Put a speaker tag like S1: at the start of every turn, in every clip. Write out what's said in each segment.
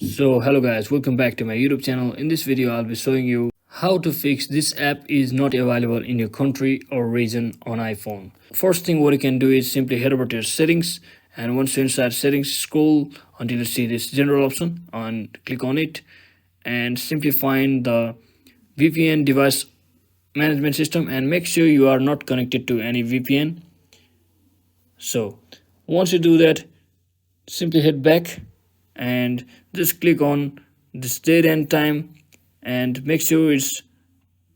S1: So hello guys, welcome back to my YouTube channel. In this video I'll be showing you how to fix this app is not available in your country or region on iPhone. First thing what you can do is simply head over to your settings, and once you're inside settings, scroll until you see this general option and click on it, and simply find the VPN device management system and make sure you are not connected to any VPN. So once you do that, simply head back and just click on this date and time, and make sure it's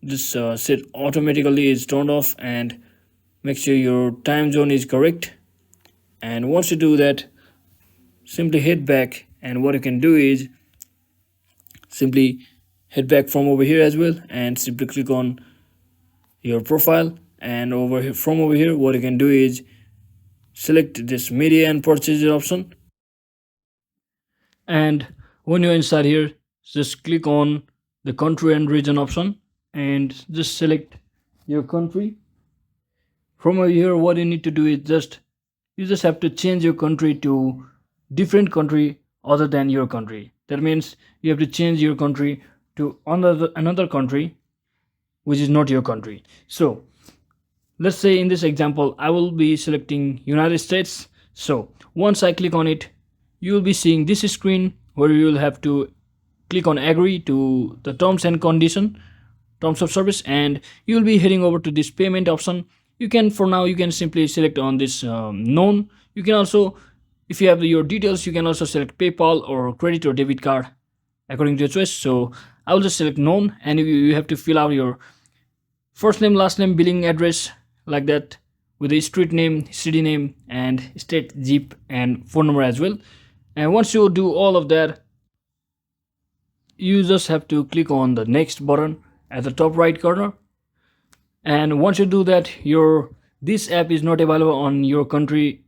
S1: this set automatically is turned off, and make sure your time zone is correct. And once you do that, simply head back, and what you can do is simply head back from over here as well, and simply click on your profile, and over here from over here what you can do is select this media and purchases option, and when you're inside here just click on the country and region option and just select your country. From over here what you need to do is you just have to change your country to different country other than your country. That means you have to change your country to another country which is not your country. So let's say in this example I will be selecting United States. So once I click on it, you will be seeing this screen where you will have to click on agree to the terms and condition, terms of service, and you will be heading over to this payment option. You can, for now you can simply select on this known. You can also, if you have your details, you can also select PayPal or credit or debit card according to your choice. So I will just select known, and you have to fill out your first name, last name, billing address, like that, with the street name, city name, and state, zip, and phone number as well. And once you do all of that, you just have to click on the next button at the top right corner. And once you do that, this app is not available on your country.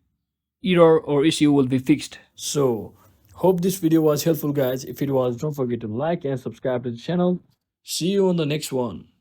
S1: Error or issue will be fixed. So hope this video was helpful guys. If it was, don't forget to like and subscribe to the channel. See you on the next one.